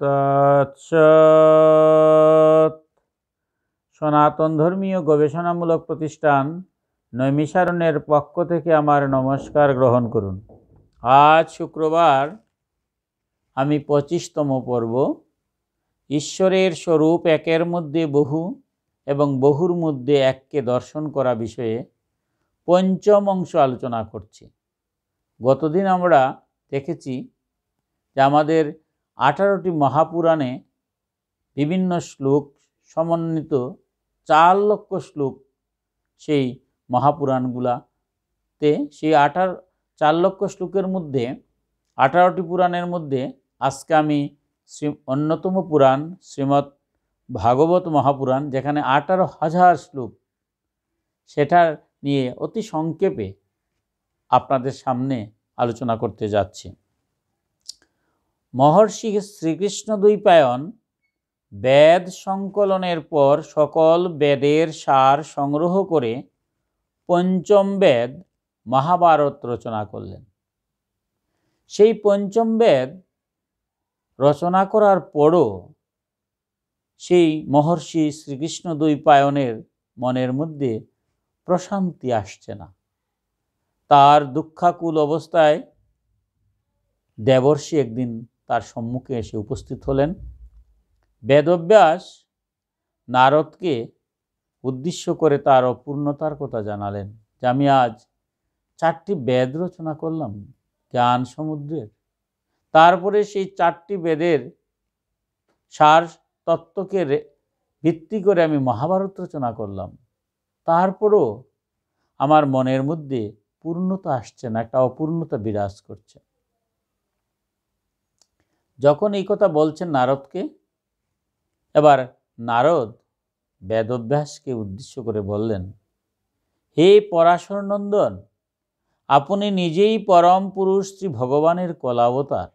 তৎসৎ। সনাতন ধর্মীয় গবেষণামূলক প্রতিষ্ঠান নৈমিষারণ্যের পক্ষ থেকে আমার নমস্কার গ্রহণ করুন। আজ শুক্রবার, আমি 25তম পর্ব ঈশ্বরের স্বরূপ একের মধ্যে বহু এবং বহুর মধ্যে এককে দর্শন করা বিষয়ে পঞ্চম অংশ আলোচনা করছি। গতদিন আমরা দেখেছি যে আমাদের 18টি মহাপুরাণে বিভিন্ন শ্লোক সমন্বিত 4 লক্ষ শ্লোক সেই মহাপুরাণগুলাতে, সেই 4 লক্ষ শ্লোকের মধ্যে 18টি পুরাণের মধ্যে আজকে আমি অন্যতম পুরাণ শ্রীমদ্ ভাগবত মহাপুরাণ, যেখানে 18,000 শ্লোক, সেটা নিয়ে অতি সংক্ষেপে আপনাদের সামনে আলোচনা করতে যাচ্ছি। মহর্ষি শ্রীকৃষ্ণ দ্বৈপায়ন বেদ সংকলনের পর সকল বেদের সার সংগ্রহ করে পঞ্চম বেদ মহাভারত রচনা করলেন। সেই পঞ্চম বেদ রচনা করার পরও সেই মহর্ষি শ্রীকৃষ্ণ দ্বৈপায়নের মনের মধ্যে প্রশান্তি আসছে না। তার দুঃখাকুল অবস্থায় দেবর্ষি একদিন তার সম্মুখে এসে উপস্থিত হলেন। বেদব্যাস নারদকে উদ্দেশ্য করে তার অপূর্ণতার কথা জানালেন যে আমি আজ 4টি বেদ রচনা করলাম জ্ঞান সমুদ্রের, তারপরে সেই 4টি বেদের সার তত্ত্বকে ভিত্তি করে আমি মহাভারত রচনা করলাম, তারপরও আমার মনের মধ্যে পূর্ণতা আসছে না, একটা অপূর্ণতা বিরাজ করছে। যখন এই কথা বলছেন নারদকে, এবার নারদ বেদব্যাসকে উদ্দেশ্য করে বললেন, হে পরাশর নন্দন, আপনি নিজেই পরম পুরুষ শ্রী ভগবানের কলাবতার।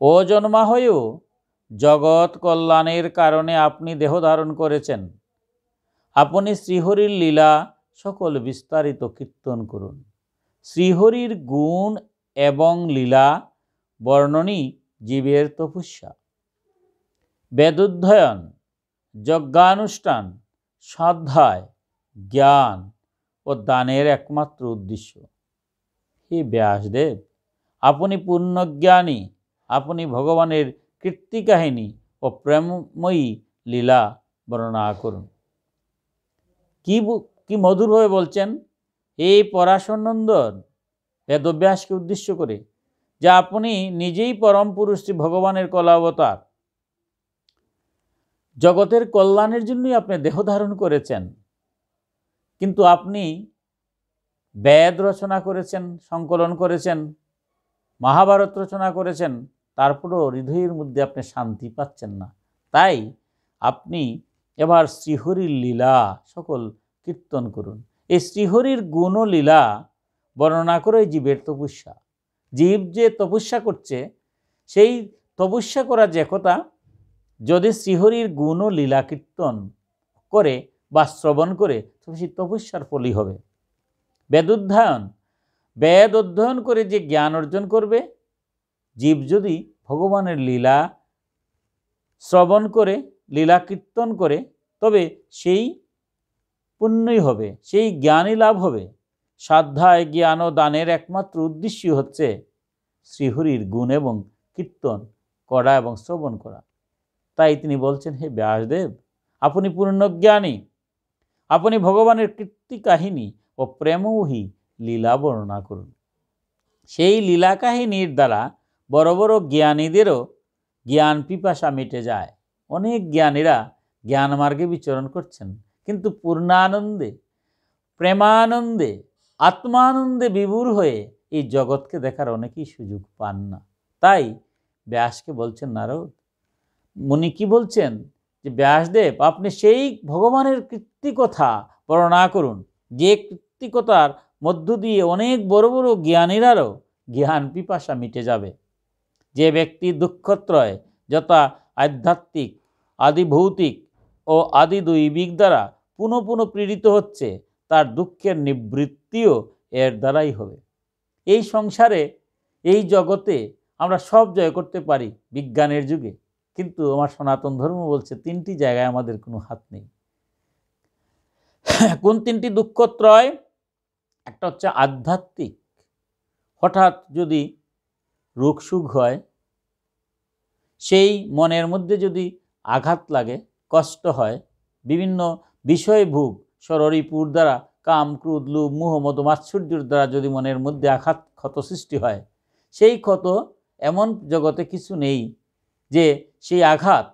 অজন্মা হয়েও জগৎ কল্যাণের কারণে আপনি দেহ ধারণ করেছেন। আপনি শ্রীহরির লীলা সকল বিস্তারিত কীর্তন করুন। শ্রীহরির গুণ এবং লীলা বর্ণনই জীবের তপস্যা। বেদোধ্যয়ন, যজ্ঞানুষ্ঠান, স্বাধ্যায়, জ্ঞান ও দানের একমাত্র উদ্দেশ্য। হে ব্যাসদেব, আপনি পূর্ণজ্ঞানী, আপনি ভগবানের কীর্তি কাহিনী ও প্রেমময়ী লীলা বর্ণনা করুন। কি মধুরভাবে বলছেন এই পরাশর নন্দন বেদব্যাসকে উদ্দেশ্য করে, যে আপনি নিজেই পরম পুরুষ শ্রী ভগবানের কলাবতার। জগতের কল্যাণের জন্যই আপনি দেহ ধারণ করেছেন, কিন্তু আপনি বেদ রচনা করেছেন, সংকলন করেছেন, মহাভারত রচনা করেছেন, তারপরও হৃদয়ের মধ্যে আপনি শান্তি পাচ্ছেন না। তাই আপনি এবার শ্রীহরির লীলা সকল কীর্তন করুন। এই শ্রীহরির গুণ ও লীলা বর্ণনা করে জীবের তপস্যা। জীব যে তপস্যা করছে, সেই তপস্যা করা যে কথা, যদি শ্রীহরির গুণ ও লীলা কীর্তন করে বা শ্রবণ করে, তবে সেই তপস্যার ফলই হবে। বেদ অধ্যয়ন করে যে জ্ঞান অর্জন করবে, জীব যদি ভগবানের লীলা শ্রবণ করে, লীলা কীর্তন করে, তবে সেই পুণ্যই হবে, সেই জ্ঞানই লাভ হবে। সাধ্যায়, জ্ঞান ও দানের একমাত্র উদ্দেশ্যই হচ্ছে শ্রীহরির গুণ এবং কীর্তন করা এবং শ্রবণ করা। তাই তিনি বলছেন, হে ব্যাসদেব, আপনি পূর্ণজ্ঞানী, আপনি ভগবানের কীর্তি কাহিনী ও প্রেমময়ী লীলা বর্ণনা করুন। সেই লীলা কাহিনীর দ্বারা বড় বড় জ্ঞানীদেরও জ্ঞান পিপাসা মিটে যায়। অনেক জ্ঞানীরা জ্ঞান মার্গে বিচরণ করছেন, কিন্তু পূর্ণানন্দে, প্রেমানন্দে, আত্মানন্দে বিভোর হয়ে এই জগৎকে দেখার অনেকেই সুযোগ পান না। তাই ব্যাসকে বলছেন নারদ মুনি, কি বলছেন যে ব্যাসদেব, আপনি সেই ভগবানের কীর্তিকথা বর্ণনা করুন, যে কীর্তিকথার মধ্য দিয়ে অনেক বড় বড় জ্ঞানীরারও জ্ঞান পিপাসা মিটে যাবে। যে ব্যক্তি দুঃখত্রয়, যথা আধ্যাত্মিক, আদি ভৌতিক ও আদি দৈবিক দ্বারা পুনঃ পুনঃ পীড়িত হচ্ছে, তার দুঃখের নিবৃত্তিও এর দ্বারাই হবে। এই সংসারে, এই জগতে আমরা সব জয় করতে পারি বিজ্ঞানের যুগে, কিন্তু আমার সনাতন ধর্ম বলছে 3টি জায়গায় আমাদের কোনো হাত নেই। কোন 3টি দুঃখত্রয়? একটা হচ্ছে আধ্যাত্মিক, হঠাৎ যদি রোগ সুখ হয়, সেই মনের মধ্যে যদি আঘাত লাগে, কষ্ট হয়, বিভিন্ন বিষয় ভোগ ষড়রিপুর দ্বারা, কাম ক্রোধ লোভ মোহ মদ মাৎসর্যের দ্বারা যদি মনের মধ্যে আঘাত ক্ষত সৃষ্টি হয়, সেই ক্ষত এমন জগতে কিছু নেই যে সেই আঘাত,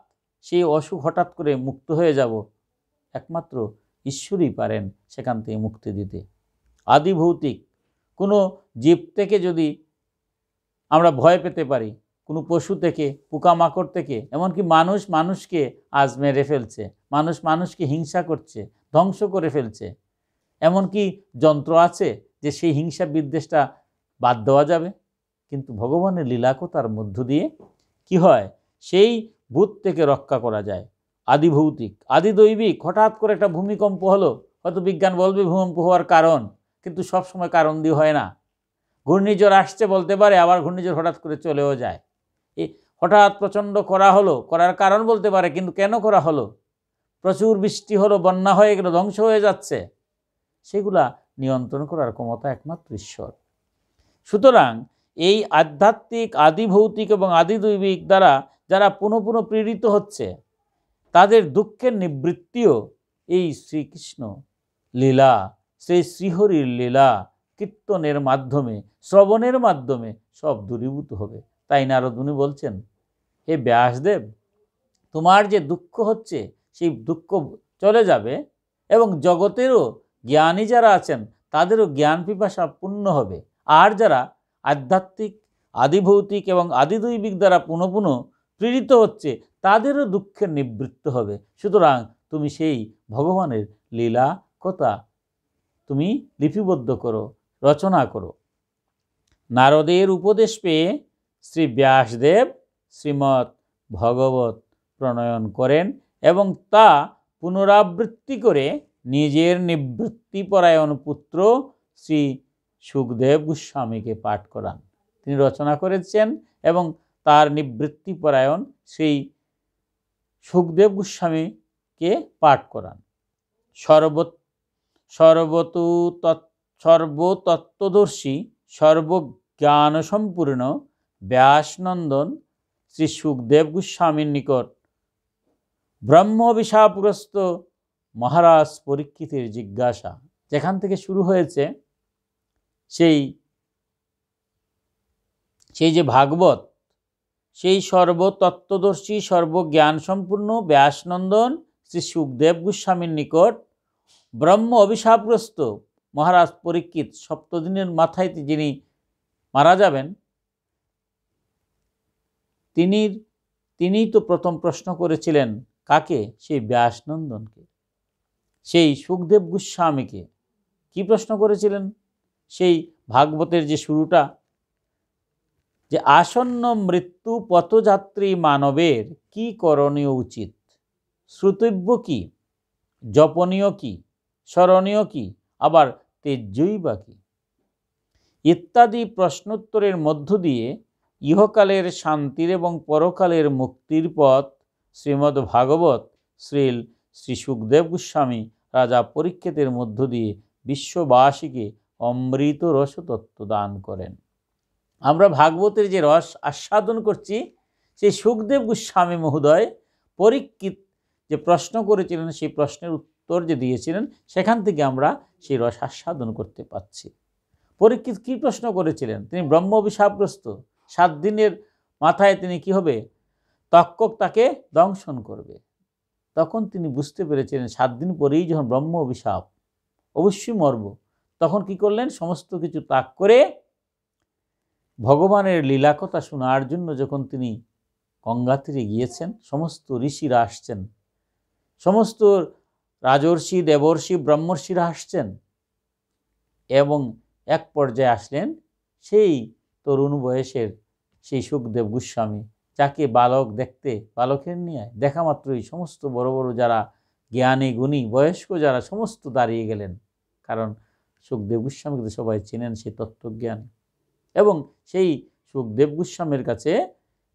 সেই অসুখ হঠাৎ করে মুক্ত হয়ে যাব। একমাত্র ঈশ্বরই পারেন সেখান থেকে মুক্তি দিতে। আদি ভৌতিক কোনো জীব থেকে যদি আমরা ভয় পেতে পারি, কোনো পশু থেকে, পোকামাকড় থেকে, এমনকি মানুষ মানুষকে আজ মেরে ফেলছে, মানুষ মানুষকে হিংসা করছে, ধ্বংস করে ফেলছে, এমনকি যন্ত্র আছে যে সেই হিংসা বিদ্বেষটা বাদ দেওয়া যাবে। কিন্তু ভগবানের লীলাকতার মধ্য দিয়ে কি হয়, সেই ভূত থেকে রক্ষা করা যায়। আদি ভৌতিক, আদি দৈবিক, হঠাৎ করে একটা ভূমিকম্প হলো, হয়তো বিজ্ঞান বলবে ভূমিকম্প হওয়ার কারণ, কিন্তু সবসময় কারণ দিয়ে হয় না। ঘূর্ণিঝড় আসছে বলতে পারে, আবার ঘূর্ণিঝড় হঠাৎ করে চলেও যায়। এই হঠাৎ প্রচণ্ড করা হলো, করার কারণ বলতে পারে, কিন্তু কেন করা হলো? প্রচুর বৃষ্টি হলো, বন্যা হয়ে গেল, ধ্বংস হয়ে যাচ্ছে, সেগুলা নিয়ন্ত্রণ করার ক্ষমতা একমাত্র ঈশ্বর। সুতরাং এই আধ্যাত্মিক, আদি ভৌতিক এবং আদি দৈবিক দ্বারা যারা পুনঃ পুনঃ পীড়িত হচ্ছে, তাদের দুঃখের নিবৃত্তিও এই শ্রীকৃষ্ণ লীলা, সেই শ্রীহরির লীলা কীর্তনের মাধ্যমে, শ্রবণের মাধ্যমে সব দূরীভূত হবে। তাই নারদ মুনি বলছেন, হে ব্যাসদেব, তোমার যে দুঃখ হচ্ছে সেই দুঃখ চলে যাবে এবং জগতেরও জ্ঞানী যারা আছেন তাদেরও জ্ঞান পিপাসা পূর্ণ হবে। আর যারা আধ্যাত্মিক, আদিভৌতিক এবং আদিদৈবিক দ্বারা পুনঃ পুনঃ পীড়িত হচ্ছে, তাদেরও দুঃখের নিবৃত্ত হবে। সুতরাং তুমি সেই ভগবানের লীলা কথা তুমি লিপিবদ্ধ করো, রচনা করো। নারদের উপদেশ পেয়ে শ্রী ব্যাসদেব শ্রীমৎ ভগবত প্রণয়ন করেন এবং তা পুনরাবৃত্তি করে নিজের নিবৃত্তিপরায়ণ পুত্র শ্রী সুখদেব গোস্বামীকে পাঠ করান। তিনি রচনা করেছেন এবং তার নিবৃত্তিপরায়ণ সেই সুখদেব গোস্বামীকে পাঠ করান। সর্বতত্ত্বদর্শী, সর্বজ্ঞান সম্পূর্ণ ব্যাসনন্দন শ্রী সুখদেব গোস্বামীর নিকট ব্রহ্মবিষাপুরস্থ মহারাজ পরীক্ষিতের জিজ্ঞাসা, যেখান থেকে শুরু হয়েছে সেই যে ভাগবত, সেই সর্বতত্ত্বদর্শী, সর্বজ্ঞান সম্পূর্ণ ব্যাসনন্দন শ্রী সুখদেব গোস্বামীর নিকট ব্রহ্ম অভিশাপগ্রস্ত মহারাজ পরীক্ষিত, 7 দিনের মাথায় যিনি মারা যাবেন, তিনি তো প্রথম প্রশ্ন করেছিলেন কাকে? সেই ব্যাসনন্দনকে, সেই সুখদেব গোস্বামীকে। কি প্রশ্ন করেছিলেন? সেই ভাগবতের যে শুরুটা, যে আসন্ন মৃত্যু পথযাত্রী মানবের কি করণীয় উচিত, শ্রুতব্য কি, জপনীয় কি, স্মরণীয় কি, আবার তেজ্যই বা কি, ইত্যাদি প্রশ্নোত্তরের মধ্য দিয়ে ইহকালের শান্তির এবং পরকালের মুক্তির পথ শ্রীমদ্ ভাগবত শ্রী সুখদেব গোস্বামী রাজা পরীক্ষিতের মধ্য দিয়ে বিশ্ববাসীকে অমৃত রসতত্ত্ব দান করেন। আমরা ভাগবতের যে রস আস্বাদন করছি, সেই সুখদেব গোস্বামী মহোদয় পরীক্ষিত যে প্রশ্ন করেছিলেন, সেই প্রশ্নের উত্তর যে দিয়েছিলেন, সেখান থেকে আমরা সেই রস আস্বাদন করতে পারছি। পরীক্ষিত কি প্রশ্ন করেছিলেন? তিনি ব্রহ্ম অভিশাপগ্রস্ত, 7 দিনের মাথায় তিনি কি হবে, তক্ষক তাকে দংশন করবে। তখন তিনি বুঝতে পেরেছিলেন 7 দিন পরেই যখন ব্রহ্ম অভিশাপ, অবশ্যই মরব। তখন কি করলেন? সমস্ত কিছু ত্যাগ করে ভগবানের লীলা কথা শোনার জন্য যখন তিনি গঙ্গা তীরে গিয়েছেন, সমস্ত ঋষিরা আসছেন, সমস্ত রাজর্ষি, দেবর্ষি, ব্রহ্মর্ষিরা আসছেন এবং এক পর্যায়ে আসলেন সেই তরুণ বয়সের সেই সুখদেব গোস্বামী, যাকে বালক দেখতে, বালকের নিয়ে দেখা মাত্রই সমস্ত বড় বড় যারা জ্ঞানী গুণী বয়স্ক যারা সমস্ত দাঁড়িয়ে গেলেন। কারণ সুখদেব গোস্বামীকে সবাই চেনেন, সেই তত্ত্বজ্ঞান। এবং সেই সুখদেব গোস্বামীর কাছে।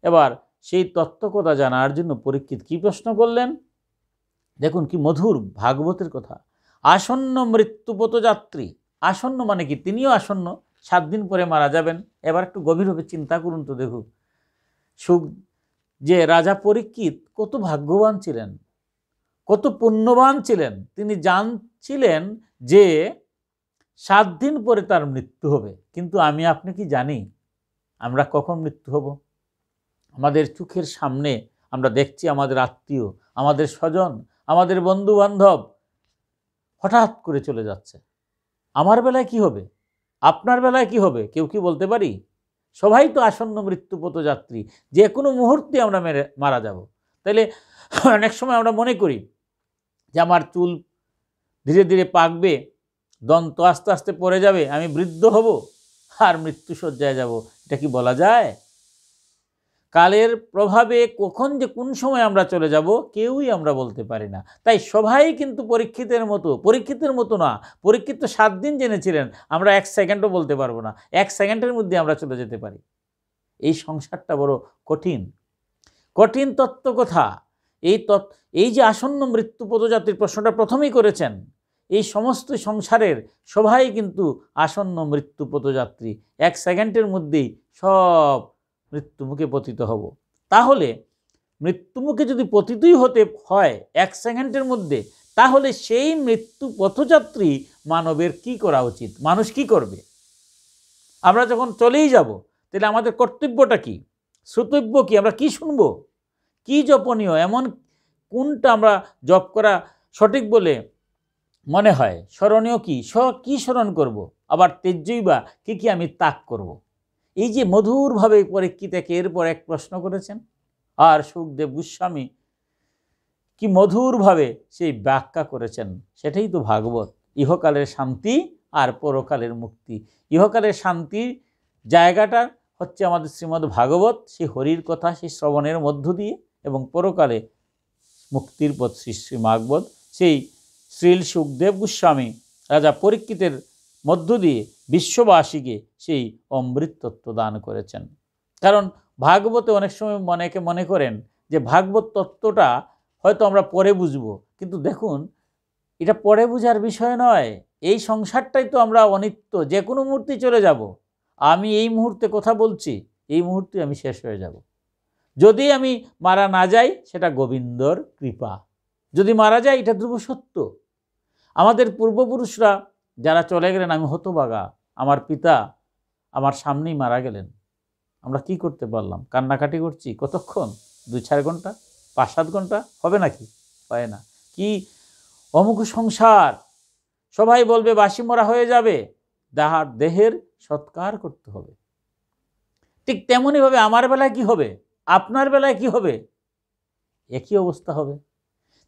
এবার সেই তত্ত্বকথা জানার জন্য পরীক্ষিত কি প্রশ্ন করলেন, দেখুন কি মধুর ভাগবতের কথা। আসন্ন মৃত্যুপথযাত্রী, আসন্ন মানে কি তিনিও আসন্ন, 7 দিন পরে মারা যাবেন। এবার একটু গভীরভাবে চিন্তা করুন তো, দেখুন সুখ যে রাজা পরীক্ষিত কত ভাগ্যবান ছিলেন, কত পুণ্যবান ছিলেন। তিনি জানছিলেন যে 7 দিন পরে তার মৃত্যু হবে। কিন্তু আমি আপনি কি জানি আমরা কখন মৃত্যু হব? আমাদের চোখের সামনে আমরা দেখছি আমাদের আত্মীয়, আমাদের স্বজন, আমাদের বন্ধু বান্ধব হঠাৎ করে চলে যাচ্ছে। আমার বেলায় কি হবে, আপনার বেলায় কি হবে, কেউ কি বলতে পারি? সবাই তো আসন্ন মৃত্যুপথযাত্রী, যে কোনো মুহূর্তে আমরা মারা যাব। তাইলে অনেক সময় আমরা মনে করি যে আমার চুল ধীরে ধীরে পাকবে, দন্ত আস্তে আস্তে পড়ে যাবে, আমি বৃদ্ধ হব আর মৃত্যুশয্যায় যাব। এটা কি বলা যায়? কালের প্রভাবে কখন যে কোন সময় আমরা চলে যাব কেউই আমরা বলতে পারি না। তাই সবাই কিন্তু পরীক্ষিতের মতো না। পরীক্ষিত তো 7 দিন জেনেছিলেন, আমরা 1 সেকেন্ডও বলতে পারবো না। 1 সেকেন্ডের মধ্যে আমরা চলে যেতে পারি। এই সংসারটা বড় কঠিন, কঠিন তত্ত্বকথা। এই যে আসন্ন মৃত্যু পদযাত্রীর প্রশ্নটা প্রথমেই করেছেন, এই সমস্ত সংসারের সবাই কিন্তু আসন্ন মৃত্যু পদযাত্রী। 1 সেকেন্ডের মধ্যেই সব মৃত্যুমুখে পতিত হব। তাহলে মৃত্যুমুখে যদি পতিতই হতে হয় 1 সেকেন্ডের মধ্যে, তাহলে সেই মৃত্যু পথযাত্রী মানবের কি করা উচিত? মানুষ কি করবে? আমরা যখন চলেই যাব তাহলে আমাদের কর্তব্যটা কি, শ্রোতব্য কি, আমরা কি শুনব, কি জপনীয়, এমন কোনটা আমরা জপ করা সঠিক বলে মনে হয়, স্মরণীয় কি স্মরণ করব, আবার তেজ্যই বা কি আমি ত্যাগ করব। এই যে মধুরভাবে পরীক্ষিত একের পর এক প্রশ্ন করেছেন, আর সুখদেব গোস্বামী কি মধুরভাবে সেই ব্যাখ্যা করেছেন, সেটাই তো ভাগবত। ইহকালের শান্তি আর পরকালের মুক্তি। ইহকালের শান্তির জায়গাটা হচ্ছে আমাদের শ্রীমদ্ ভাগবত, সেই হরির কথা, সেই শ্রবণের মধ্য দিয়ে, এবং পরকালে মুক্তির পথ শ্রী শ্রীমদ্ভাগবত, সেই শ্রীল সুখদেব গোস্বামী রাজা পরীক্ষিতের মধ্য দিয়ে বিশ্ববাসীকে সেই অমৃত তত্ত্ব দান করেছেন। কারণ ভাগবতে অনেক সময় অনেকে মনে করেন যে ভাগবত তত্ত্বটা হয়তো আমরা পরে বুঝবো, কিন্তু দেখুন এটা পরে বুঝার বিষয় নয়। এই সংসারটাই তো আমরা অনিত্য, যে কোনো মুহূর্তে চলে যাব। আমি এই মুহূর্তে কথা বলছি, এই মুহূর্তে আমি শেষ হয়ে যাব। যদি আমি মারা না যাই সেটা গোবিন্দর কৃপা, যদি মারা যায় এটা ধ্রুব সত্য। আমাদের পূর্বপুরুষরা যারা চলে গেলেন, আমি হতভাগা, আমার পিতা আমার সামনেই মারা গেলেন, আমরা কি করতে পারলাম? কান্নাকাটি করছি কতক্ষণ? 2-4 ঘন্টা, 5-7 ঘন্টা হবে নাকি? হয় না। কি অমুক সংসার, সবাই বলবে বাসি মরা হয়ে যাবে, দেহের সৎকার করতে হবে। ঠিক তেমনইভাবে আমার বেলায় কি হবে, আপনার বেলায় কি হবে, একই অবস্থা হবে।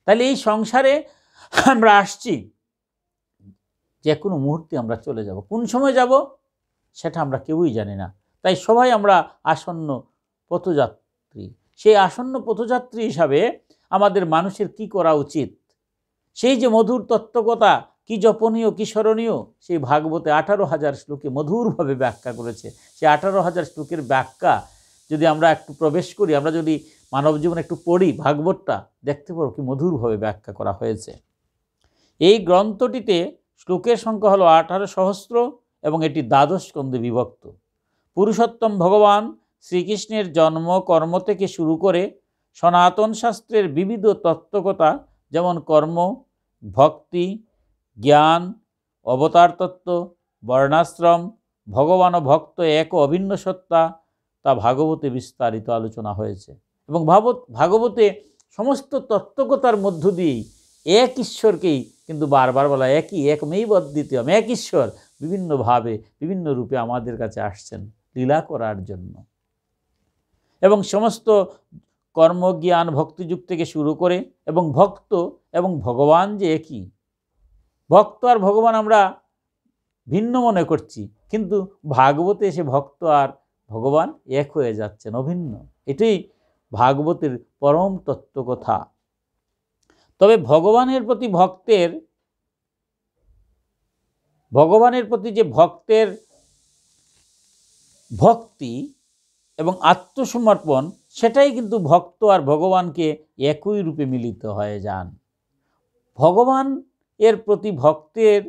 তাহলে এই সংসারে আমরা আসছি, যে কোনো মুহূর্তে আমরা চলে যাব। কোন সময় যাব সেটা আমরা কেউই জানি না। তাই সবাই আমরা আসন্ন পথযাত্রী। সেই আসন্ন পথযাত্রী হিসাবে আমাদের মানুষের কি করা উচিত, সেই যে মধুর তত্ত্বকথা, কি জপনীয়, কি স্মরণীয়, সেই ভাগবতে 18,000 শ্লোকে মধুরভাবে ব্যাখ্যা করেছে। সেই 18,000 শ্লোকের ব্যাখ্যা যদি আমরা একটু প্রবেশ করি, আমরা যদি মানব জীবনে একটু পড়ি ভাগবতটা, দেখতে পারো কি মধুরভাবে ব্যাখ্যা করা হয়েছে। এই গ্রন্থটিতে শ্লোকের সংখ্যা হলো 18 সহস্র এবং এটি 12 স্কন্ধে বিভক্ত। পুরুষোত্তম ভগবান শ্রীকৃষ্ণের জন্ম কর্ম থেকে শুরু করে সনাতন শাস্ত্রের বিবিধ তত্ত্বকথা, যেমন কর্ম, ভক্তি, জ্ঞান, অবতার তত্ত্ব, বর্ণাশ্রম, ভগবান ও ভক্ত এক ও অভিন্ন সত্তা, তা ভাগবতে বিস্তারিত আলোচনা হয়েছে। এবং ভাগবতে সমস্ত তত্ত্বকথার মধ্য দিয়েই এক ঈশ্বরকেই কিন্তু বারবার বলা, একমেব অদ্বিতীয়ম, এক ঈশ্বর বিভিন্নভাবে বিভিন্ন রূপে আমাদের কাছে আসছেন লীলা করার জন্য। এবং সমস্ত কর্ম, জ্ঞান, ভক্তিযুগ থেকে শুরু করে, এবং ভক্ত এবং ভগবান যে একই। ভক্ত আর ভগবান আমরা ভিন্ন মনে করছি, কিন্তু ভাগবতে এসে ভক্ত আর ভগবান এক হয়ে যাচ্ছেন, অভিন্ন। এটাই ভাগবতের পরম তত্ত্বকথা। তবে ভগবানের প্রতি যে ভক্তের ভক্তি, এবং আত্মসমর্পণ, সেটাই কিন্তু ভক্ত আর ভগবানকে একই রূপে মিলিত হয়ে যান। ভগবান এর প্রতি ভক্তের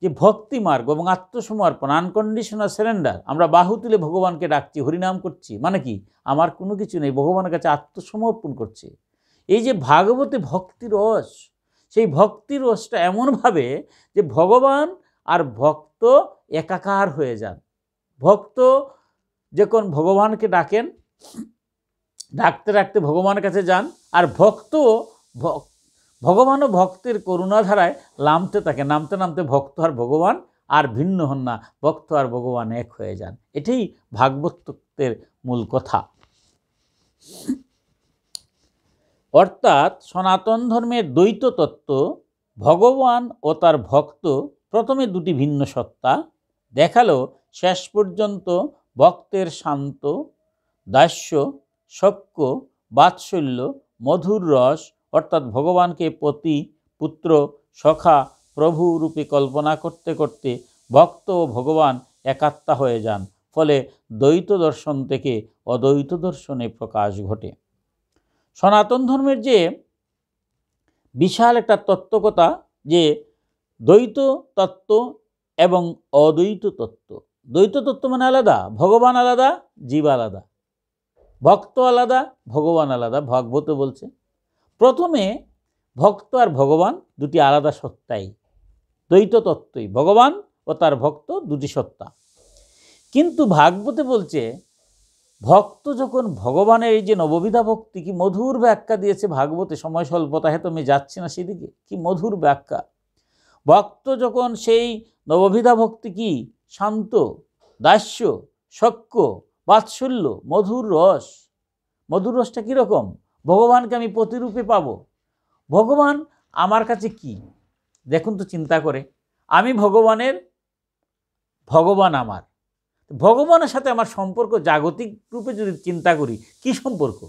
যে ভক্তি মার্গ এবং আত্মসমর্পণ, আনকন্ডিশনাল সারেন্ডার, আমরা বাহু তুলে ভগবানকে ডাকছি, হরিনাম করছি, মানে কি আমার কোনো কিছু নেই, ভগবানের কাছে আত্মসমর্পণ করছে। এই যে ভাগবতে ভক্তি রস, সেই ভক্তি রসটা এমনভাবে যে ভগবান আর ভক্ত একাকার হয়ে যান। ভক্ত যখন ভগবানকে ডাকেন, ডাকতে ডাকতে ভগবানের কাছে যান, আর ভক্ত ভগবান ও ভক্তের করুণাধারায় নামতে থাকে, নামতে নামতে ভক্ত আর ভগবান আর ভিন্ন হন না, ভক্ত আর ভগবান এক হয়ে যান। এটাই ভাগবতের মূল কথা। অর্থাৎ সনাতন ধর্মের দ্বৈত তত্ত্ব, ভগবান ও তার ভক্ত প্রথমে দুটি ভিন্ন সত্তা দেখালো, শেষ পর্যন্ত ভক্তের শান্ত দাস্য, সখ্য, বাৎসল্য, মধুর রস অর্থাৎ ভগবানকে পতি, পুত্র, সখা, প্রভু রূপে কল্পনা করতে করতে ভক্ত ও ভগবান একাত্মা হয়ে যান। ফলে দ্বৈত দর্শন থেকে অদ্বৈত দর্শনে প্রকাশ ঘটে। সনাতন ধর্মের যে বিশাল একটা তত্ত্বকতা, যে দ্বৈত তত্ত্ব এবং অদ্বৈত তত্ত্ব। দ্বৈত তত্ত্ব মানে আলাদা, ভগবান আলাদা, জীব আলাদা, ভক্ত আলাদা, ভগবান আলাদা। ভাগবত বলছে প্রথমে ভক্ত আর ভগবান দুটি আলাদা সত্তাই, দ্বৈত তত্ত্বই, ভগবান ও তার ভক্ত দুটি সত্তা। কিন্তু ভাগবতে বলছে ভক্ত যখন ভগবানের এই যে নববিধা ভক্তি, কি মধুর ব্যাখ্যা দিয়েছে ভাগবতে, সময় স্বল্পতা হেতু আমি যাচ্ছি না সেদিকে, কি মধুর ব্যাখ্যা। ভক্ত যখন সেই নববিধা ভক্তি, কি শান্ত, দাস্য, সখ্য, বাৎসল্য, মধুর রস। মধুর রসটা কীরকম? ভগবানকে আমি প্রতিরূপে পাব। ভগবান আমার কাছে কি, দেখুন তো চিন্তা করে, আমি ভগবানের, ভগবান আমার, ভগবানের সাথে আমার সম্পর্ক জাগতিক রূপে যদি চিন্তা করি, কি সম্পর্ক?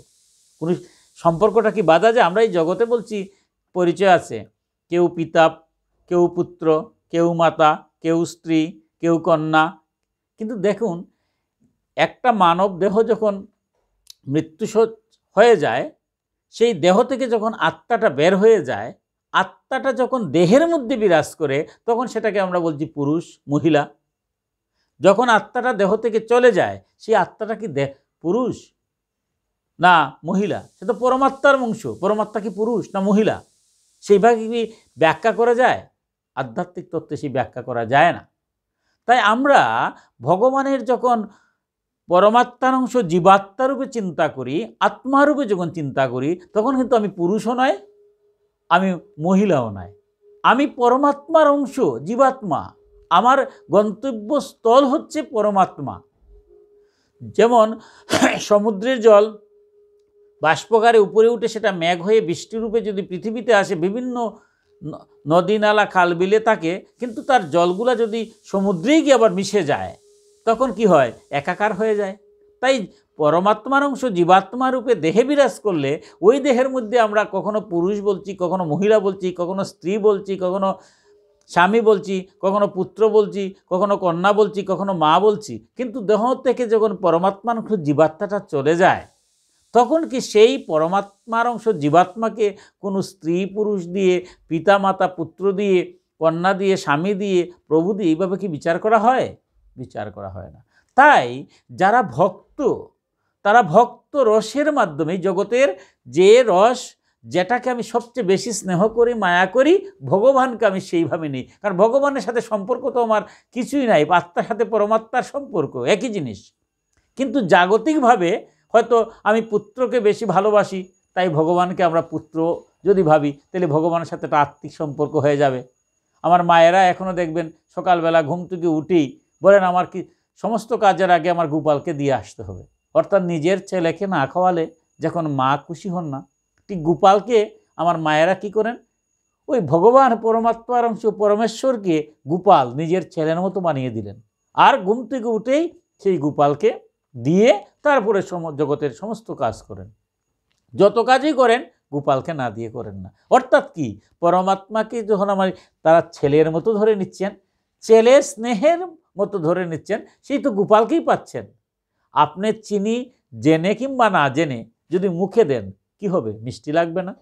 কোনো সম্পর্কটা কি বাধা যায়? আমরা এই জগতে বলছি পরিচয় আছে, কেউ পিতা, কেউ পুত্র, কেউ মাতা, কেউ স্ত্রী, কেউ কন্যা। কিন্তু দেখুন, একটা মানব দেহ যখন মৃত্যু হয়ে যায়, সেই দেহ থেকে যখন আত্মাটা বের হয়ে যায়, আত্মাটা যখন দেহের মধ্যে বিরাজ করে, তখন সেটাকে আমরা বলছি পুরুষ, মহিলা। যখন আত্মাটা দেহ থেকে চলে যায়, সেই আত্মাটা কি পুরুষ না মহিলা? সে তো পরমাত্মার অংশ। পরমাত্মা কি পুরুষ না মহিলা? সেইভাবে কি ব্যাখ্যা করা যায়? আধ্যাত্মিক তত্ত্বে সেই ব্যাখ্যা করা যায় না। তাই আমরা ভগবানের যখন পরমাত্মার অংশ জীবাত্মারূপে চিন্তা করি, আত্মারূপে যখন চিন্তা করি, তখন কিন্তু আমি পুরুষও নয়, আমি মহিলাও নয়, আমি পরমাত্মার অংশ, জীবাত্মা। আমার গন্তব্যস্থল হচ্ছে পরমাত্মা। যেমন সমুদ্রের জল বাষ্পকারে উপরে উঠে সেটা মেঘ হয়ে বৃষ্টিরূপে যদি পৃথিবীতে আসে, বিভিন্ন নদী নালা খাল বিলে থাকে, কিন্তু তার জলগুলা যদি সমুদ্রেই গিয়ে আবার মিশে যায়, তখন কি হয়? একাকার হয়ে যায়। তাই পরমাত্মার অংশ জীবাত্মা রূপে দেহে বিরাজ করলে, ওই দেহের মধ্যে আমরা কখনো পুরুষ বলছি, কখনো মহিলা বলছি, কখনো স্ত্রী বলছি, কখনো স্বামী বলছি, কখনো পুত্র বলছি, কখনো কন্যা বলছি, কখনো মা বলছি। কিন্তু দেহ থেকে যখন পরমাত্মার অংশ জীবাত্মাটা চলে যায়, তখন কি সেই পরমাত্মার অংশ জীবাত্মাকে কোনো স্ত্রী পুরুষ দিয়ে, পিতা মাতা পুত্র দিয়ে, কন্যা দিয়ে, স্বামী দিয়ে, প্রভু দিয়ে এইভাবে কি বিচার করা হয়? বিচার করা হয় না। তাই যারা ভক্ত, তারা ভক্ত রসের মাধ্যমে জগতের যে রস, যেটাকে আমি সবচেয়ে বেশি স্নেহ করি, মায়া করি, ভগবানকে আমি সেইভাবে নিই। কারণ ভগবানের সাথে সম্পর্ক তো আমার কিছুই নাই, আত্মার সাথে পরমাত্মার সম্পর্ক একই জিনিস। কিন্তু জাগতিকভাবে হয়তো আমি পুত্রকে বেশি ভালোবাসি, তাই ভগবানকে আমরা পুত্র যদি ভাবি, তাহলে ভগবানের সাথে একটা আত্মিক সম্পর্ক হয়ে যাবে। আমার মায়েরা এখনও দেখবেন সকালবেলা ঘুম থেকে উঠেই বলেন, আমার কি সমস্ত কাজের আগে আমার গোপালকে দিয়ে আসতে হবে। অর্থাৎ নিজের ছেলেকে না খাওয়ালে যখন মা খুশি হন না, ঠিক গোপালকে আমার মায়েরা কি করেন, ওই ভগবান পরমাত্মার অংশ পরমেশ্বরকে গোপাল নিজের ছেলের মতো বানিয়ে দিলেন। আর ঘুম থেকে উঠেই সেই গোপালকে দিয়ে তারপরে জগতের সমস্ত কাজ করেন। যত কাজই করেন গোপালকে না দিয়ে করেন না। অর্থাৎ কি, পরমাত্মাকে যখন আমার তারা ছেলের মতো ধরে নিচ্ছেন, ছেলে স্নেহের মতো ধরে নিচ্ছেন, সেই তো গোপালকেই পাচ্ছেন। আপনি চিনি জেনে কিংবা না জেনে যদি মুখে দেন কি হবে? মিষ্টি লাগবে না?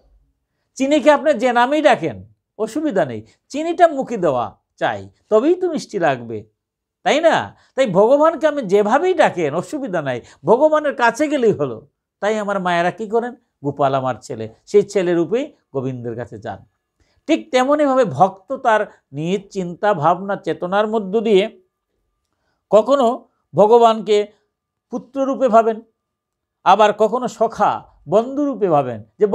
চিনিকে আপনি যে নামেই ডাকেন অসুবিধা নেই, চিনিটা মুখে দেওয়া চাই, তবেই তো মিষ্টি লাগবে, তাই না? তাই ভগবানকে আমি যেভাবেই ডাকেন অসুবিধা নাই, ভগবানের কাছে গেলেই হলো। তাই আমার মায়েরা কি করেন? গোপাল আমার ছেলে, সেই ছেলে রূপেই গোবিন্দের কাছে যান। ঠিক তেমনইভাবে ভক্ত তার নিজ চিন্তা ভাবনা চেতনার মধ্য দিয়ে কখনো ভগবানকে পুত্ররূপে ভাবেন, আবার কখনো সখা বন্ধুরূপে ভাবেন, যে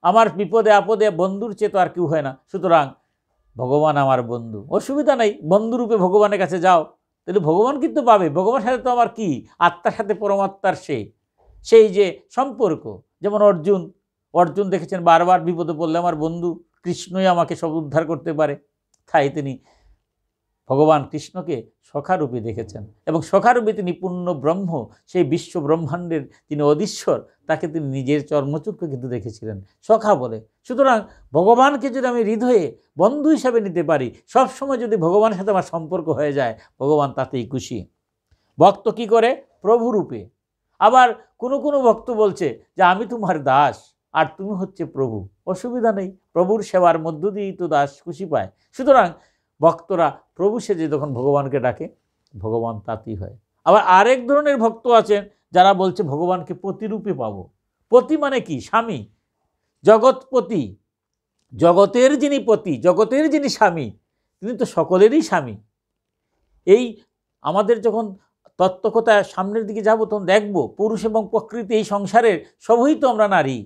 আমার বিপদে আপদে বন্ধুর চেয়ে তো আর কেউ হয় না, সুতরাং ভগবান আমার বন্ধু, অসুবিধা নেই, বন্ধুরূপে ভগবানের কাছে যাও, তাহলে ভগবান কিন্তু পাবে। ভগবানের সাথে তো আমার কি, আত্মার সাথে পরমাত্মার সেই যে সম্পর্ক। যেমন অর্জুন দেখেছেন বারবার বিপদে পড়লে আমার বন্ধু কৃষ্ণই আমাকে সব উদ্ধার করতে পারে, তাই তিনি ভগবান কৃষ্ণকে সখারূপে দেখেছেন, এবং সখারূপে তিনি পূর্ণ ব্রহ্ম, সেই বিশ্ব ব্রহ্মাণ্ডের তিনি অধীশ্বর, তাকে তিনি নিজের চর্মচক্ষে কিন্তু দেখেছিলেন সখা বলে। সুতরাং ভগবানকে যদি আমি হৃদয়ে বন্ধু হিসাবে নিতে পারি, সবসময় যদি ভগবানের সাথে আমার সম্পর্ক হয়ে যায়, ভগবান তাতেই খুশি। ভক্ত কি করে? প্রভুরূপে। আবার কোনো ভক্ত বলছে যে আমি তোমার দাস আর তুমি হচ্ছে প্রভু, অসুবিধা নেই, প্রভুর সেবার মধ্য দিয়েই তো দাস খুশি পায়। সুতরাং ভক্তরা প্রভু সেজে যখন ভগবানকে ডাকে, ভগবান তাতেই হয়। আবার আরেক ধরনের ভক্ত আছেন যারা বলছে ভগবানকে পতিরূপে পাবো। পতি মানে কি? স্বামী, জগৎপতি, জগতের যিনি পতি, জগতের যিনি স্বামী, তিনি তো সকলেরই স্বামী। এই আমাদের যখন তত্ত্বকথা সামনের দিকে যাব তখন দেখব পুরুষ এবং প্রকৃতি এই সংসারের সবই তো আমরা নারী,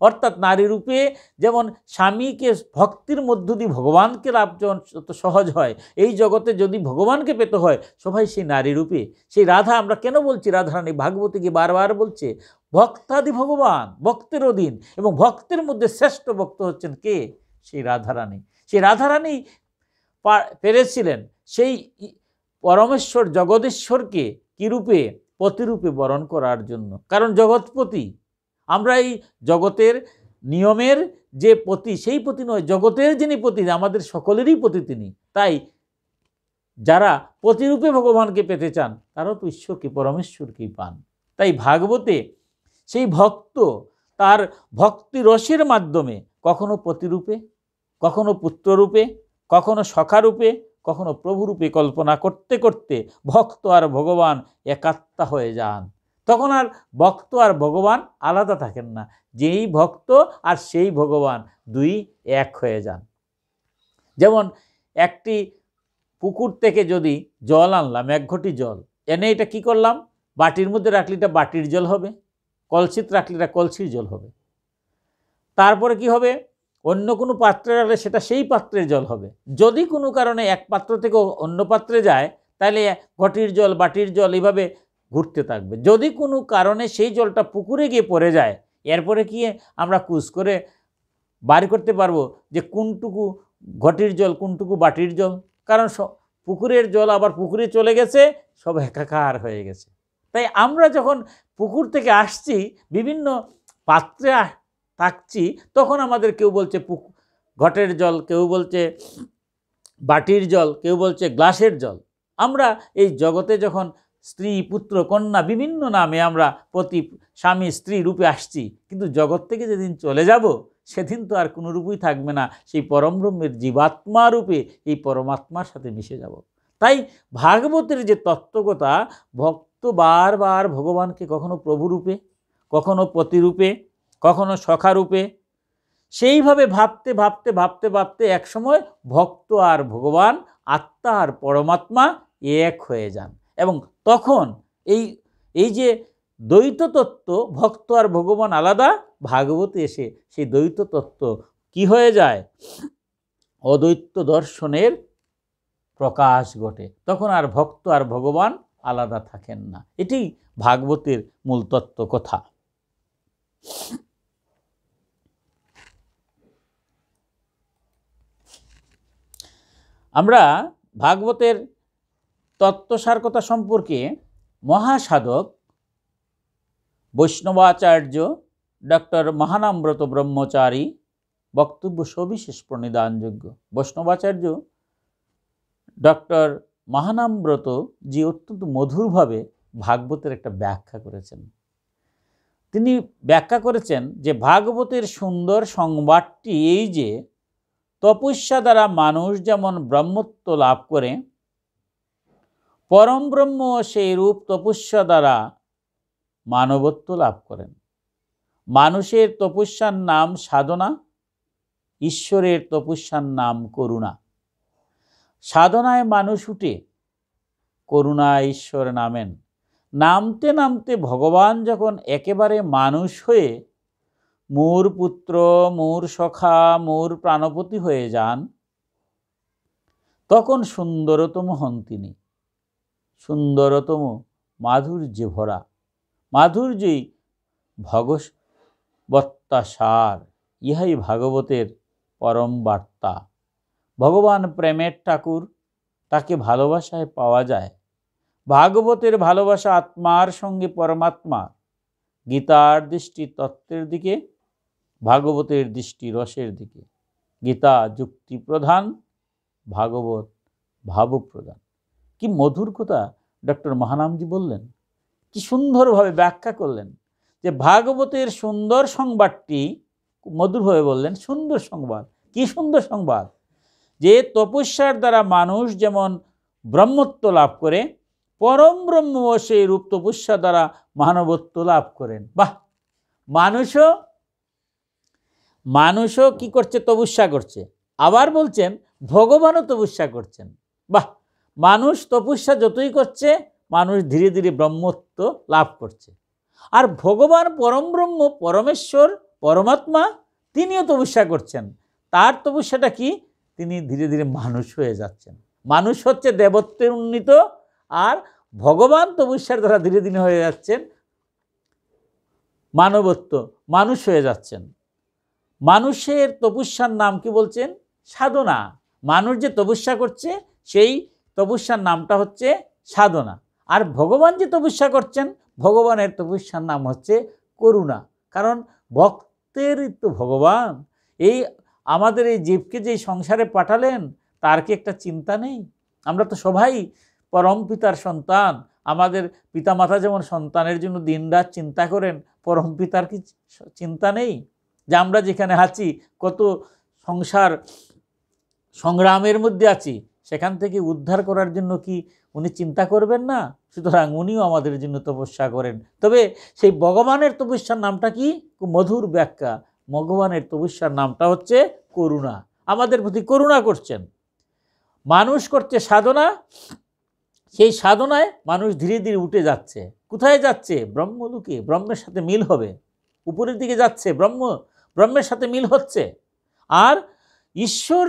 অর্থাৎ নারী রূপে যেমন স্বামীকে ভক্তির মধ্য দিয়ে ভগবানকে লাভ যত সহজ হয়, এই জগতে যদি ভগবানকে পেতে হয় সবাই সেই নারী রূপে। সেই রাধা, আমরা কেন বলছি রাধারানী? ভাগবতীকে বারবার বলছে ভক্তাদি ভগবান, ভক্তের অধীন, এবং ভক্তের মধ্যে শ্রেষ্ঠ ভক্ত হচ্ছেন কে? সেই রাধারানী। সেই রাধারানী পেরেছিলেন সেই পরমেশ্বর জগদীশ্বরকে কি রূপে? পতিরূপে বরণ করার জন্য। কারণ জগৎপতি, আমরা এই জগতের নিয়মের যে পতি, সেই পতি নয়, জগতের যিনি পতি, আমাদের সকলেরই পতি তিনি। তাই যারা পতিরূপে ভগবানকে পেতে চান তারাও তো ঈশ্বরকে, পরমেশ্বরকেই পান। তাই ভাগবতে সেই ভক্ত তার ভক্তি রসের মাধ্যমে কখনো পতিরূপে, কখনো পুত্ররূপে, কখনো সখারূপে, কখনো প্রভুরূপে কল্পনা করতে করতে ভক্ত আর ভগবান একাত্মা হয়ে যান। তখন আর ভক্ত আর ভগবান আলাদা থাকেন না, যেই ভক্ত আর সেই ভগবান দুই এক হয়ে যান। যেমন একটি পুকুর থেকে যদি জল আনলাম, 1 ঘটি জল এনে এটা কি করলাম? বাটির মধ্যে রাখলে এটা বাটির জল হবে, কলসিতে রাখলে এটা কলসির জল হবে। তারপরে কি হবে? অন্য কোনো পাত্রে রাখলে সেটা সেই পাত্রের জল হবে। যদি কোনো কারণে এক পাত্র থেকে অন্য পাত্রে যায়, তাহলে ঘটির জল, বাটির জল এইভাবে ঘুরতে থাকবে। যদি কোনো কারণে সেই জলটা পুকুরে গিয়ে পড়ে যায়, এরপরে কি আমরা কুস করে বাড়ি করতে পারবো যে কোনটুকু ঘটির জল, কোনটুকু বাটির জল? কারণ পুকুরের জল আবার পুকুরে চলে গেছে, সব একাকার হয়ে গেছে। তাই আমরা যখন পুকুর থেকে আসছি, বিভিন্ন পাত্রে থাকছি, তখন আমাদের কেউ বলছে ঘটের জল, কেউ বলছে বাটির জল, কেউ বলছে গ্লাসের জল। আমরা এই জগতে যখন স্ত্রী, পুত্র, কন্যা বিভিন্ন নামে আমরা প্রতি স্বামী স্ত্রী রূপে আসছি, কিন্তু জগৎ থেকে যেদিন চলে যাব সেদিন তো আর কোনো রূপই থাকবে না, সেই পরম ব্রহ্মের জীবাত্মা রূপে এই পরমাত্মার সাথে মিশে যাব। তাই ভাগবতের যে তত্ত্বকথা, ভক্ত বারবার ভগবানকে কখনো প্রভুরূপে, কখনো পতিরূপে, কখনো সখারূপে, সেইভাবে ভাবতে ভাবতে ভাবতে ভাবতে একসময় ভক্ত আর ভগবান, আত্মা আর পরমাত্মা এক হয়ে যান। এবং তখন এই যে দ্বৈত তত্ত্ব, ভক্ত আর ভগবান আলাদা, ভাগবতে এসে সেই দ্বৈত তত্ত্ব কি হয়ে যায়? অদ্বৈত দর্শনের প্রকাশ ঘটে। তখন আর ভক্ত আর ভগবান আলাদা থাকেন না। এটি ভাগবতের মূল তত্ত্ব কথা। আমরা ভাগবতের তত্ত্বসার কথা সম্পর্কে মহাসাধক বৈষ্ণবাচার্য ডক্টর মহানামব্রত ব্রহ্মচারী বক্তব্য সবিশেষ প্রণিধানযোগ্য। বৈষ্ণবাচার্য ডক্টর মহানামব্রত জি অত্যন্ত মধুরভাবে ভাগবতের একটা ব্যাখ্যা করেছেন। তিনি ব্যাখ্যা করেছেন যে ভাগবতের সুন্দর সংবাদটি এই যে তপস্যা দ্বারা মানুষ যেমন ব্রহ্মত্ব লাভ করে, পরম ব্রহ্ম সেই রূপ তপস্যা দ্বারা মানবত্ব লাভ করেন। মানুষের তপস্যার নাম সাধনা, ঈশ্বরের তপস্যার নাম করুণা। সাধনায় মানুষ উঠে, করুণায় ঈশ্বর নামেন। নামতে নামতে ভগবান যখন একেবারে মানুষ হয়ে মোর পুত্র, মোর সখা, মোর প্রাণপতি হয়ে যান, তখন সুন্দরতম হন তিনি। সুন্দরতম মাধুর্যে ভরা, মাধুর্যই ভগবত্তাসার। ইহাই ভাগবতের পরম বার্তা। ভগবান প্রেমের ঠাকুর, তাকে ভালোবাসায় পাওয়া যায়। ভাগবতের ভালোবাসা আত্মার সঙ্গে পরমাত্মা। গীতার দৃষ্টি তত্ত্বের দিকে, ভাগবতের দৃষ্টি রসের দিকে। গীতা যুক্তি প্রধান, ভাগবত ভাবপ্রধান। কি মধুর কথা ডক্টর মহানামজি বললেন, কি সুন্দরভাবে ব্যাখ্যা করলেন যে ভাগবতের সুন্দর সংবাদটি, মধুরভাবে বললেন সুন্দর সংবাদ। কি সুন্দর সংবাদ? যে তপস্যার দ্বারা মানুষ যেমন ব্রহ্মত্ব লাভ করে, পরম ব্রহ্ম সেই রূপ তপস্যা দ্বারা মানবত্ব লাভ করেন। বাহ! মানুষও কি করছে? তপস্যা করছে। আবার বলছেন ভগবানও তপস্যা করছেন। বাহ! মানুষ তপস্যা যতই করছে, মানুষ ধীরে ধীরে ব্রহ্মত্ব লাভ করছে। আর ভগবান পরম ব্রহ্ম, পরমেশ্বর, পরমাত্মা, তিনিও তপস্যা করছেন। তার তপস্যাটা কি? তিনি ধীরে ধীরে মানুষ হয়ে যাচ্ছেন। মানুষ হচ্ছে দেবত্বের উন্নীত, আর ভগবান তপস্যার দ্বারা ধীরে ধীরে হয়ে যাচ্ছেন মানবত্ব, মানুষ হয়ে যাচ্ছেন। মানুষের তপস্যার নাম কি বলছেন? সাধনা। মানুষ যে তপস্যা করছে, সেই তপস্যার নামটা হচ্ছে সাধনা। আর ভগবান যে তপস্যা করছেন, ভগবানের তপস্যার নাম হচ্ছে করুণা। কারণ ভক্তেরই তো ভগবান। এই আমাদের এই জীবকে যে সংসারে পাঠালেন, তার কি একটা চিন্তা নেই? আমরা তো সবাই পরম পিতার সন্তান। আমাদের পিতামাতা যেমন সন্তানের জন্য দিনরাত চিন্তা করেন, পরম পিতার কি চিন্তা নেই? যে আমরা যেখানে আছি, কত সংসার সংগ্রামের মধ্যে আছি, সেখান থেকে উদ্ধার করার জন্য কি উনি চিন্তা করবেন না? সুতরাং উনিও আমাদের জন্য তপস্যা করেন। তবে সেই ভগবানের তপস্যার নামটা কি? মধুর ব্যাখ্যা। ভগবানের তপস্যার নামটা হচ্ছে করুণা। আমাদের প্রতি করুণা করছেন। মানুষ করছে সাধনা, সেই সাধনায় মানুষ ধীরে ধীরে উঠে যাচ্ছে। কোথায় যাচ্ছে? ব্রহ্মলোকে। ব্রহ্মের সাথে মিল হবে। উপরের দিকে যাচ্ছে, ব্রহ্মের সাথে মিল হচ্ছে। আর ঈশ্বর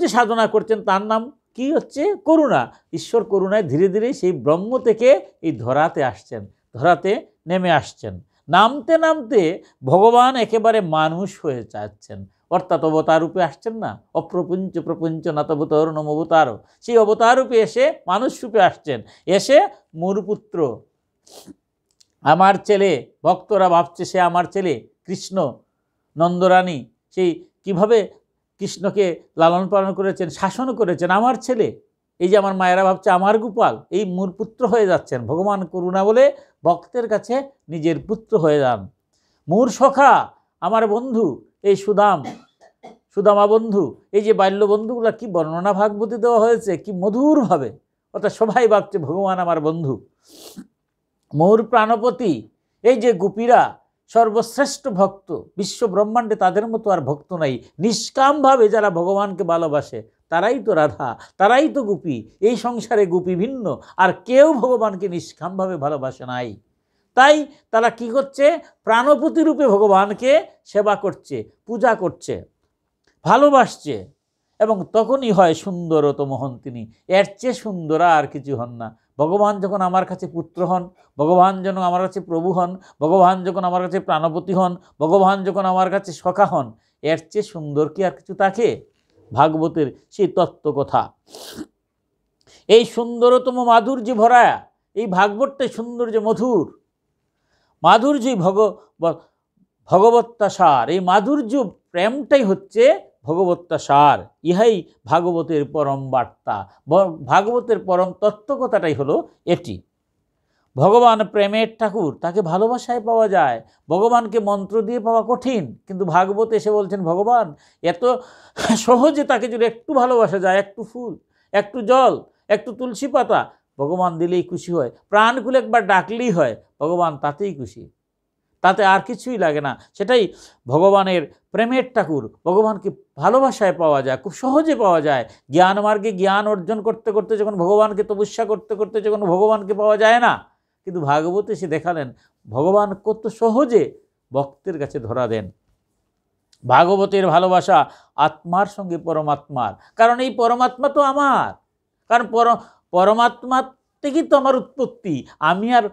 যে সাধনা করছেন, তার নাম কি হচ্ছে? করুণা। ঈশ্বর করুণায় ধীরে ধীরে সেই ব্রহ্ম থেকে এই ধরাতে আসছেন, ধরাতে নেমে আসছেন। নামতে নামতে ভগবান একেবারে মানুষ হয়ে যাচ্ছেন, অর্থাৎ অবতার রূপে আসছেন না? অপ্রপঞ্চ প্রপঞ্চ নাতবতর নমবতার, সেই অবতার রূপে এসে মানুষ রূপে আসছেন। এসে মোর পুত্র, আমার ছেলে। ভক্তরা ভাবছে সে আমার ছেলে কৃষ্ণ। নন্দরানী সেই কিভাবে কৃষ্ণকে লালন পালন করেছেন, শাসন করেছেন, আমার ছেলে। এই যে আমার মায়েরা ভাবছে আমার গোপাল, এই মোর পুত্র হয়ে যাচ্ছেন। ভগবান করুণা বলে ভক্তের কাছে নিজের পুত্র হয়ে যান। মোর সখা, আমার বন্ধু, এই সুদামা বন্ধু, এই যে বাল্য বন্ধুগুলা কি বর্ণনা ভাগবতে দেওয়া হয়েছে, কি মধুরভাবে। অর্থাৎ সবাই ভাবছে ভগবান আমার বন্ধু। মোর প্রাণপতি, এই যে গোপীরা সর্বশ্রেষ্ঠ ভক্ত, বিশ্ব ব্রহ্মাণ্ডে তাদের মতো আর ভক্ত নাই। নিষ্কামভাবে যারা ভগবানকে ভালোবাসে, তারাই তো রাধা, তারাই তো গোপী। এই সংসারে গোপী ভিন্ন, আর কেউ ভগবানকে নিষ্কামভাবে ভালোবাসে নাই। তাই তারা কি করছে? প্রাণপতি রূপে ভগবানকে সেবা করছে, পূজা করছে, ভালোবাসছে। এবং তখনই হয় সুন্দরতম হন তিনি। এর চেয়ে সুন্দর আর কিছু হন না। ভগবান যখন আমার কাছে পুত্র হন, ভগবান যখন আমার কাছে প্রভু হন, ভগবান যখন আমার কাছে প্রাণপতি হন, ভগবান যখন আমার কাছে সখা হন, এর চেয়ে সুন্দর কি আর কিছু থাকে? ভাগবতের সেই তত্ত্ব কথা, এই সুন্দরতম মাধুর্য ভরা এই ভাগবতটাই সৌন্দর্য, মধুর মাধুর্যই ভগবত্তাসার। এই মাধুর্য প্রেমটাই হচ্ছে ভগবত্তাসার। ইহাই ভাগবতের পরম বার্তা, ভাগবতের পরম তত্ত্ব কথাটাই হলো এটি। ভগবান প্রেমের ঠাকুর, তাকে ভালোবাসায় পাওয়া যায়। ভগবানকে মন্ত্র দিয়ে পাওয়া কঠিন, কিন্তু ভাগবত এসে বলছেন ভগবান এত সহজে তাকে যদি একটু ভালোবাসা যায়, একটু ফুল, একটু জল, একটু তুলসী পাতা ভগবান দিলেই খুশি হয়। প্রাণ খুলে একবার ডাকলেই হয়, ভগবান তাতেই খুশি, তাতে আর কিছুই লাগে না। সেটাই ভগবানের প্রেমের ঠাকুর। ভগবানকে ভালোবাসায় পাওয়া যায়, খুব সহজে পাওয়া যায়। জ্ঞান মার্গে জ্ঞান অর্জন করতে করতে যখন ভগবানকে তপস্যা করতে করতে যখন ভগবানকে পাওয়া যায় না, কিন্তু ভাগবতে সে দেখালেন ভগবান কত সহজে ভক্তের কাছে ধরা দেন। ভাগবতের ভালোবাসা আত্মার সঙ্গে পরমাত্মার, কারণ এই পরমাত্মা তো আমার, কারণ পরমাত্মা থেকেই তো আমার উৎপত্তি। আমি আর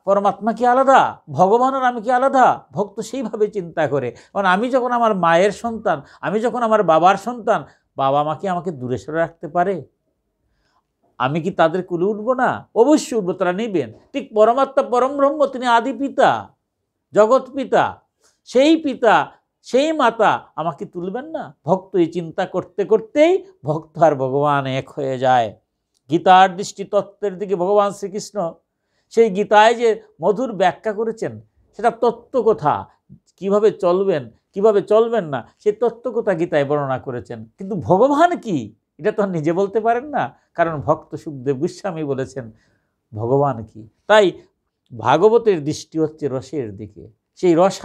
পরমাত্মা কি আলাদা? ভগবান আর আমি কি আলাদা? ভক্ত সেইভাবে চিন্তা করে। কারণ আমি যখন আমার মায়ের সন্তান, আমি যখন আমার বাবার সন্তান, বাবা মা কি আমাকে দূরে সরে রাখতে পারে? আমি কি তাদের কুলে উঠবো না? অবশ্যই উঠবো, তারা নেবেন। ঠিক পরমাত্মা পরম ব্রহ্ম, তিনি আদি পিতা, জগৎ পিতা, সেই পিতা সেই মাতা আমাকে তুলবেন না? ভক্ত এই চিন্তা করতে করতেই ভক্ত আর ভগবান এক হয়ে যায়। গীতার দৃষ্টি তত্ত্বের দিকে ভগবান শ্রীকৃষ্ণ সেই গীতায় যে মধুর ব্যাখ্যা করেছেন, সেটা তত্ত্বকথা, কিভাবে চলবেন কিভাবে চলবেন না, সেই তত্ত্বকথা গীতায় বর্ণনা করেছেন। কিন্তু ভগবান কি, এটা তো নিজে বলতে পারেন না, কারণ ভক্ত সুখদেব গোস্বামী বলেছেন ভগবান কি। তাই ভাগবতের দৃষ্টি হচ্ছে রসের দিকে, সেই রস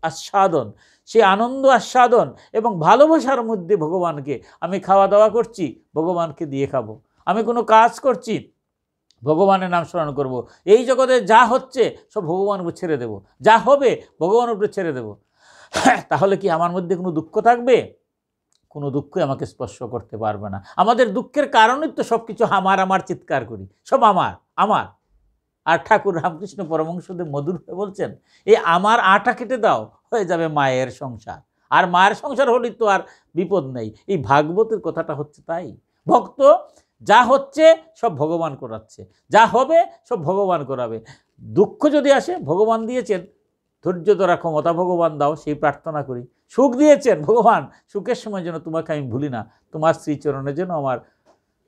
আস্বাদন, সেই আনন্দ আস্বাদন এবং ভালোবাসার মধ্যে ভগবানকে। আমি খাওয়া দাওয়া করছি, ভগবানকে দিয়ে খাবো। আমি কোনো কাজ করছি, ভগবানের নাম স্মরণ করব। এই জগতে যা হচ্ছে সব ভগবানের উপর ছেড়ে দেব, যা হবে ভগবানের উপরে ছেড়ে দেব। তাহলে কি আমার মধ্যে কোনো দুঃখ থাকবে? কোনো দুঃখই আমাকে স্পর্শ করতে পারবে না। আমাদের দুঃখের কারণই তো সব কিছু আমার আমার চিৎকার করি, সব আমার আমার। আর ঠাকুর রামকৃষ্ণ পরমহংসদেব মধুর হয়ে বলছেন, এই আমার আটা কেটে দাও, হয়ে যাবে মায়ের সংসার। আর মায়ের সংসার হলেই তো আর বিপদ নেই। এই ভাগবতের কথাটা হচ্ছে তাই। ভক্ত যা হচ্ছে সব ভগবান করাচ্ছে, যা হবে সব ভগবান করাবে। দুঃখ যদি আসে, ভগবান দিয়েছেন ধৈর্য ধরা ক্ষমতা, ভগবান দাও, সেই প্রার্থনা করি। সুখ দিয়েছেন ভগবান, সুখের সময় যেন তোমাকে আমি ভুলি না, তোমার শ্রীচরণে যেন আমার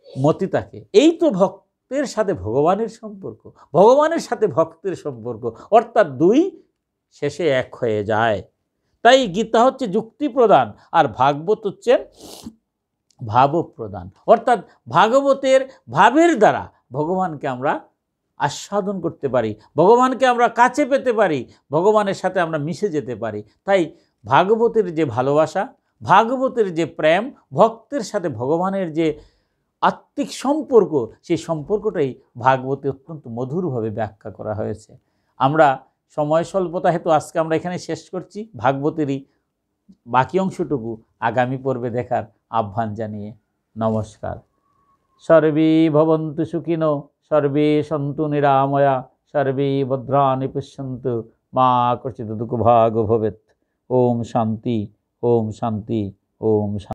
মতি থাকে। এই তো ভক্তের সাথে ভগবানের সম্পর্ক, ভগবানের সাথে ভক্তের সম্পর্ক, অর্থাৎ দুই শেষে এক হয়ে যায়। তাই গীতা হচ্ছে যুক্তি প্রদান, আর ভাগবত হচ্ছেন ভাব প্রদান। অর্থাৎ ভাগবতের ভাবের দ্বারা ভগবানকে আমরা আস্বাদন করতে পারি, ভগবানকে আমরা কাছে পেতে পারি, ভগবানের সাথে আমরা মিশে যেতে পারি। তাই ভাগবতের যে ভালোবাসা, ভাগবতের যে প্রেম, ভক্তের সাথে ভগবানের যে আত্মিক সম্পর্ক, সেই সম্পর্কটাই ভাগবতে অত্যন্ত মধুরভাবে ব্যাখ্যা করা হয়েছে। আমরা সময় স্বল্পতা হেতু আজকে আমরা এখানে শেষ করছি। ভাগবতেরই বাকি অংশটুকু আগামী পর্বে দেখার আহ্বান জানিয়ে নমস্কার। সর্বে ভবন্তু সুখিনো, সর্বে সন্তু নিরাময়া, সর্বে ভদ্রাণি পশ্যন্তু, মা কচিৎ দুঃখভাগ ভবেৎ। ওম শান্তি, ওম শান্তি, ওম শান্তি।